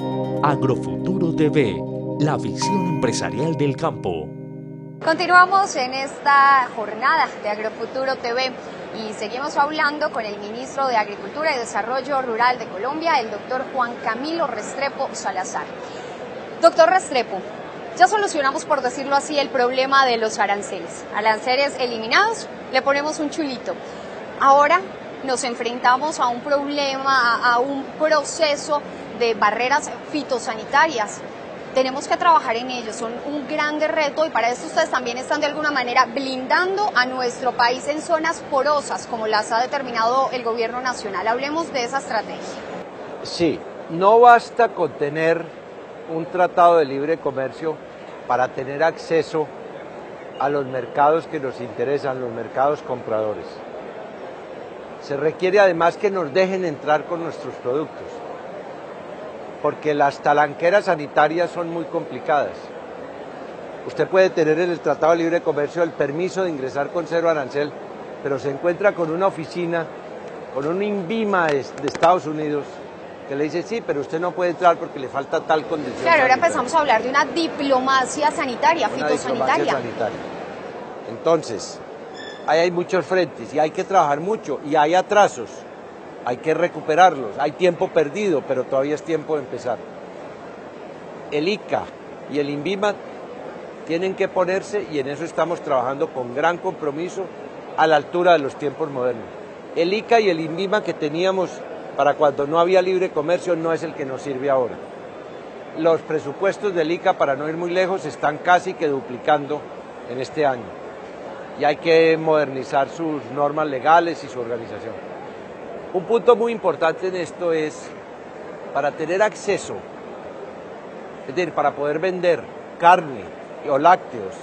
Agrofuturo TV, la visión empresarial del campo. Continuamos en esta jornada de Agrofuturo TV y seguimos hablando con el ministro de Agricultura y Desarrollo Rural de Colombia, el doctor Juan Camilo Restrepo Salazar. Doctor Restrepo, ya solucionamos, por decirlo así, el problema de los aranceles. Aranceles eliminados, le ponemos un chulito. Ahora nos enfrentamos a un problema, a un proceso de barreras fitosanitarias. Tenemos que trabajar en ello, son un grande reto y para eso ustedes también están de alguna manera blindando a nuestro país en zonas porosas, como las ha determinado el gobierno nacional. Hablemos de esa estrategia. Sí, no basta con tener un tratado de libre comercio para tener acceso a los mercados que nos interesan, los mercados compradores. Se requiere además que nos dejen entrar con nuestros productos, porque las talanqueras sanitarias son muy complicadas. Usted puede tener en el Tratado de Libre Comercio el permiso de ingresar con cero arancel, pero se encuentra con una oficina, con un INVIMA de Estados Unidos, que le dice, sí, pero usted no puede entrar porque le falta tal condición. Claro, ahora sanitaria. empezamos a hablar de una diplomacia sanitaria, fitosanitaria. Diplomacia sanitaria. Entonces, ahí hay muchos frentes y hay que trabajar mucho y hay atrasos. Hay que recuperarlos, hay tiempo perdido, pero todavía es tiempo de empezar. El ICA y el INVIMA tienen que ponerse, y en eso estamos trabajando con gran compromiso, a la altura de los tiempos modernos. El ICA y el INVIMA que teníamos para cuando no había libre comercio no es el que nos sirve ahora. Los presupuestos del ICA, para no ir muy lejos, están casi que duplicando en este año. Y hay que modernizar sus normas legales y su organización. Un punto muy importante en esto es, para tener acceso, es decir, para poder vender carne o lácteos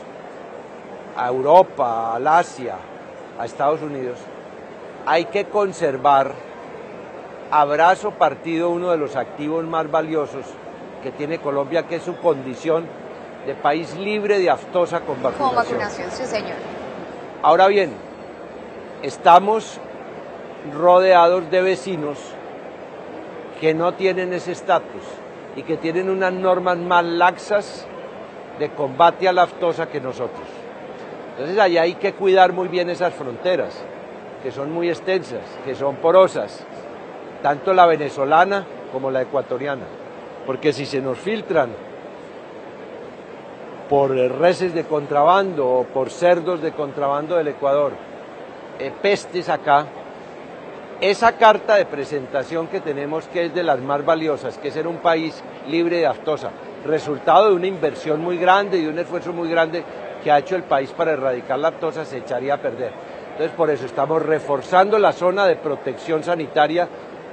a Europa, al Asia, a Estados Unidos, hay que conservar a brazo partido uno de los activos más valiosos que tiene Colombia, que es su condición de país libre de aftosa con vacunación. Con vacunación, sí señor. Ahora bien, estamos rodeados de vecinos que no tienen ese estatus y que tienen unas normas más laxas de combate a la aftosa que nosotros. Entonces allá hay que cuidar muy bien esas fronteras, que son muy extensas, que son porosas, tanto la venezolana como la ecuatoriana, porque si se nos filtran por reses de contrabando o por cerdos de contrabando del Ecuador, pestes acá, esa carta de presentación que tenemos, que es de las más valiosas, que es ser un país libre de aftosa, resultado de una inversión muy grande y de un esfuerzo muy grande que ha hecho el país para erradicar la aftosa, se echaría a perder. Entonces por eso estamos reforzando la zona de protección sanitaria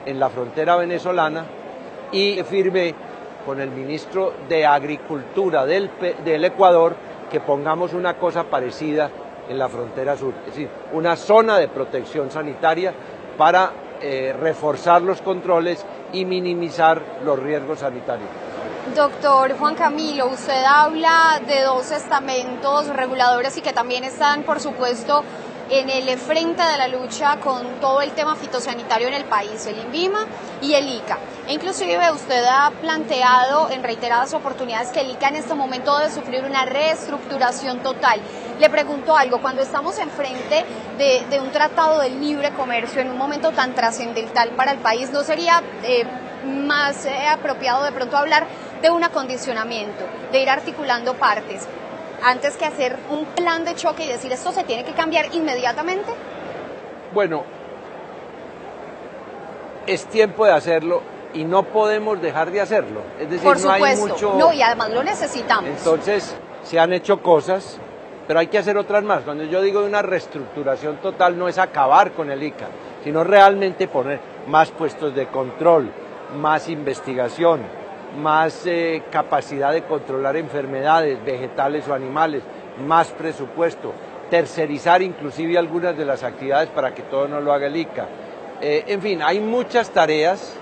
en la frontera venezolana y firmé con el ministro de Agricultura del Ecuador que pongamos una cosa parecida en la frontera sur, es decir, una zona de protección sanitaria para reforzar los controles y minimizar los riesgos sanitarios. Doctor Juan Camilo, usted habla de dos estamentos reguladores y que también están, por supuesto, en el frente de la lucha con todo el tema fitosanitario en el país, el INVIMA y el ICA. E inclusive usted ha planteado en reiteradas oportunidades que el ICA en este momento debe sufrir una reestructuración total. Le pregunto algo, cuando estamos enfrente de un tratado de libre comercio en un momento tan trascendental para el país, ¿no sería más apropiado de pronto hablar de un acondicionamiento, de ir articulando partes, antes que hacer un plan de choque y decir esto se tiene que cambiar inmediatamente? Bueno, es tiempo de hacerlo y no podemos dejar de hacerlo. Es decir, por no supuesto, hay mucho... no, y además lo necesitamos. Entonces, se han hecho cosas, pero hay que hacer otras más. Cuando yo digo de una reestructuración total, no es acabar con el ICA, sino realmente poner más puestos de control, más investigación, más capacidad de controlar enfermedades vegetales o animales, más presupuesto, tercerizar inclusive algunas de las actividades para que todo no lo haga el ICA. En fin, hay muchas tareas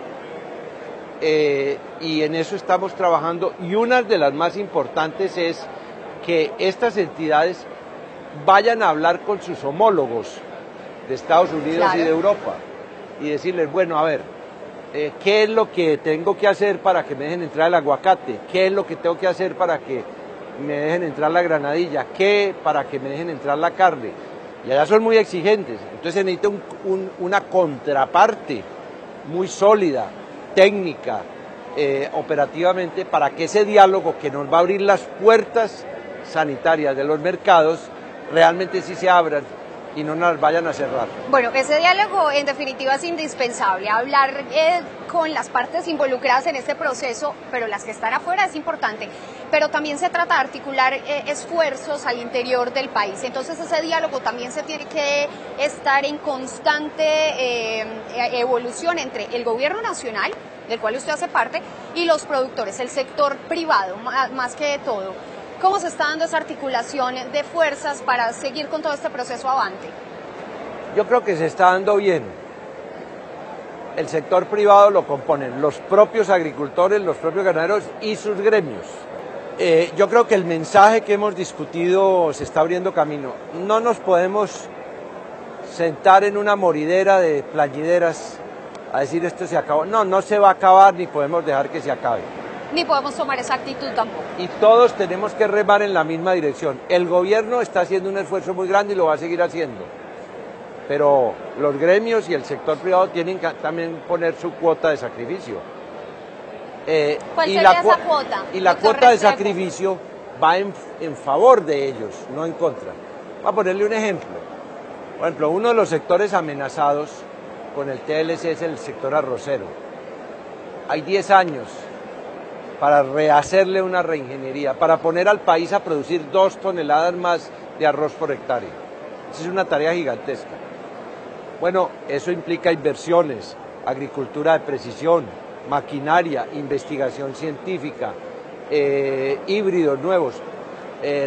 y en eso estamos trabajando, y una de las más importantes es que estas entidades vayan a hablar con sus homólogos de Estados Unidos y de Europa y decirles, bueno, a ver, ¿Qué es lo que tengo que hacer para que me dejen entrar el aguacate? ¿Qué es lo que tengo que hacer para que me dejen entrar la granadilla? ¿Qué para que me dejen entrar la carne? Y allá son muy exigentes, entonces se necesita una contraparte muy sólida, técnica, operativamente, para que ese diálogo que nos va a abrir las puertas sanitarias de los mercados realmente sí se abran y no nos vayan a cerrar. Bueno, ese diálogo en definitiva es indispensable, hablar con las partes involucradas en este proceso, pero las que están afuera es importante, pero también se trata de articular esfuerzos al interior del país, entonces ese diálogo también se tiene que estar en constante evolución entre el gobierno nacional, del cual usted hace parte, y los productores, el sector privado, más que todo. ¿Cómo se está dando esa articulación de fuerzas para seguir con todo este proceso avante? Yo creo que se está dando bien. El sector privado lo componen los propios agricultores, los propios ganaderos y sus gremios. Yo creo que el mensaje que hemos discutido se está abriendo camino. No nos podemos sentar en una moridera de plañideras a decir esto se acabó. No, no se va a acabar ni podemos dejar que se acabe. Ni podemos tomar esa actitud tampoco. Y todos tenemos que remar en la misma dirección. El gobierno está haciendo un esfuerzo muy grande y lo va a seguir haciendo. Pero los gremios y el sector privado tienen que también poner su cuota de sacrificio. ¿Cuál sería esa cuota? Y la cuota de sacrificio va en favor de ellos, no en contra. Voy a ponerle un ejemplo. Por ejemplo, uno de los sectores amenazados con el TLC es el sector arrocero. Hay 10 años para rehacerle una reingeniería, para poner al país a producir 2 toneladas más de arroz por hectárea. Esa es una tarea gigantesca. Bueno, eso implica inversiones, agricultura de precisión, maquinaria, investigación científica, híbridos nuevos,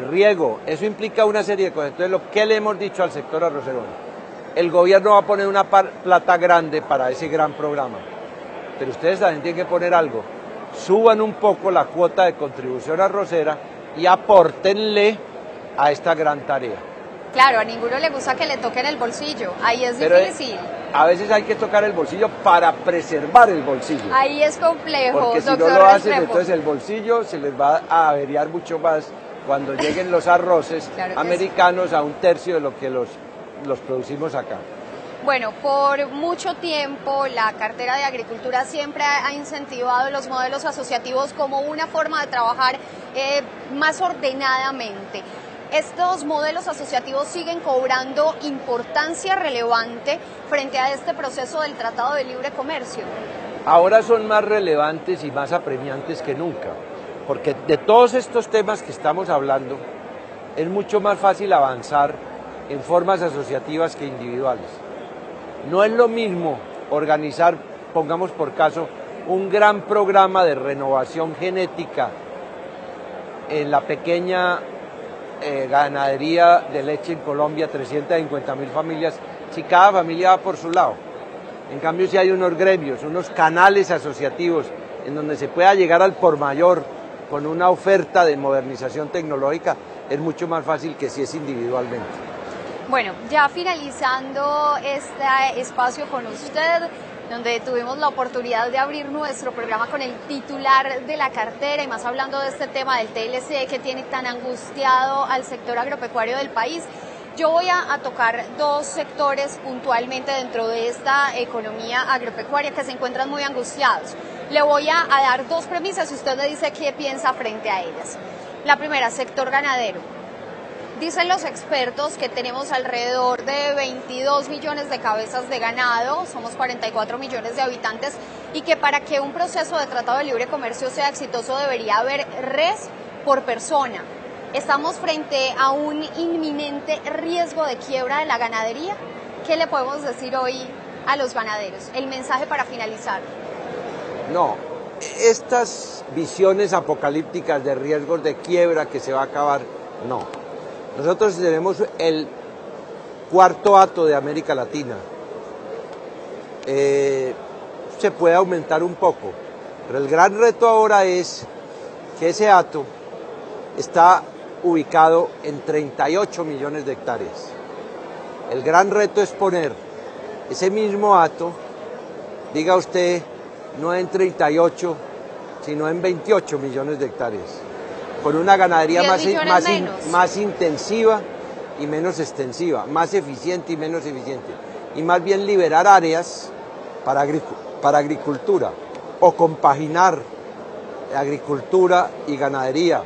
riego. Eso implica una serie de cosas. Entonces, ¿qué le hemos dicho al sector arrocero? El gobierno va a poner una plata grande para ese gran programa, pero ustedes también tienen que poner algo. Suban un poco la cuota de contribución arrocera y apórtenle a esta gran tarea. Claro, a ninguno le gusta que le toquen el bolsillo, ahí es difícil. A veces hay que tocar el bolsillo para preservar el bolsillo. Ahí es complejo, porque si no lo hacen, entonces el bolsillo se les va a averiar mucho más cuando lleguen los arroces claro americanos sí, a 1/3 de lo que los producimos acá. Bueno, por mucho tiempo la cartera de Agricultura siempre ha incentivado los modelos asociativos como una forma de trabajar más ordenadamente. ¿Estos modelos asociativos siguen cobrando importancia relevante frente a este proceso del Tratado de Libre Comercio? Ahora son más relevantes y más apremiantes que nunca, porque de todos estos temas que estamos hablando, es mucho más fácil avanzar en formas asociativas que individuales. No es lo mismo organizar, pongamos por caso, un gran programa de renovación genética en la pequeña ganadería de leche en Colombia, 350.000 familias, si cada familia va por su lado. En cambio, si hay unos gremios, unos canales asociativos en donde se pueda llegar al por mayor con una oferta de modernización tecnológica, es mucho más fácil que si es individualmente. Bueno, ya finalizando este espacio con usted, donde tuvimos la oportunidad de abrir nuestro programa con el titular de la cartera y más hablando de este tema del TLC que tiene tan angustiado al sector agropecuario del país. Yo voy a tocar 2 sectores puntualmente dentro de esta economía agropecuaria que se encuentran muy angustiados. Le voy a dar 2 premisas y usted me dice qué piensa frente a ellas. La primera, sector ganadero. Dicen los expertos que tenemos alrededor de 22 millones de cabezas de ganado, somos 44 millones de habitantes, y que para que un proceso de tratado de libre comercio sea exitoso debería haber res por persona. ¿Estamos frente a un inminente riesgo de quiebra de la ganadería? ¿Qué le podemos decir hoy a los ganaderos? El mensaje para finalizar. No, estas visiones apocalípticas de riesgos de quiebra que se va a acabar, no. Nosotros tenemos el 4.º hato de América Latina. Se puede aumentar un poco, pero el gran reto ahora es que ese hato está ubicado en 38 millones de hectáreas. El gran reto es poner ese mismo hato, diga usted, no en 38, sino en 28 millones de hectáreas, con una ganadería 10 millones menos. más intensiva y menos extensiva, más eficiente y menos eficiente, y más bien liberar áreas para agricultura, o compaginar agricultura y ganadería,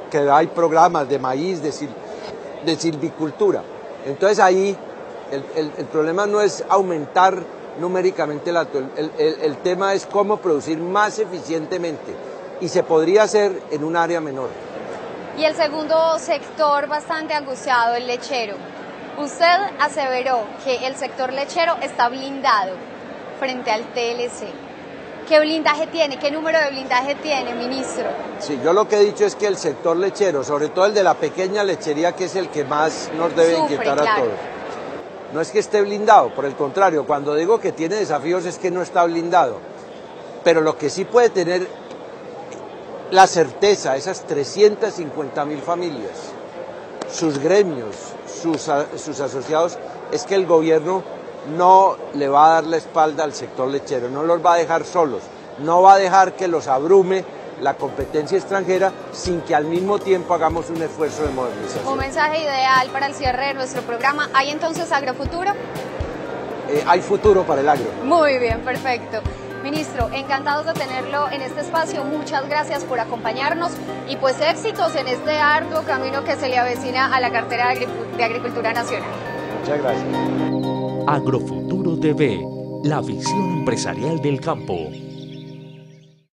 que hay programas de maíz, de silvicultura. Entonces ahí el problema no es aumentar numéricamente el tema es cómo producir más eficientemente, y se podría hacer en un área menor. Y el segundo sector bastante angustiado, el lechero. Usted aseveró que el sector lechero está blindado frente al TLC. ¿Qué blindaje tiene? ¿Qué número de blindaje tiene, ministro? Sí, yo lo que he dicho es que el sector lechero, sobre todo el de la pequeña lechería, que es el que más nos debe inquietar a todos, no es que esté blindado, por el contrario, cuando digo que tiene desafíos es que no está blindado. Pero lo que sí puede tener la certeza, esas 350.000 familias, sus gremios, sus asociados, es que el gobierno no le va a dar la espalda al sector lechero, no los va a dejar solos, no va a dejar que los abrume la competencia extranjera sin que al mismo tiempo hagamos un esfuerzo de modernización. Un mensaje ideal para el cierre de nuestro programa. ¿Hay entonces agrofuturo? Hay futuro para el agro. Muy bien, perfecto. Ministro, encantados de tenerlo en este espacio. Muchas gracias por acompañarnos y pues éxitos en este arduo camino que se le avecina a la cartera de Agricultura Nacional. Muchas gracias. Agrofuturo TV, la visión empresarial del campo.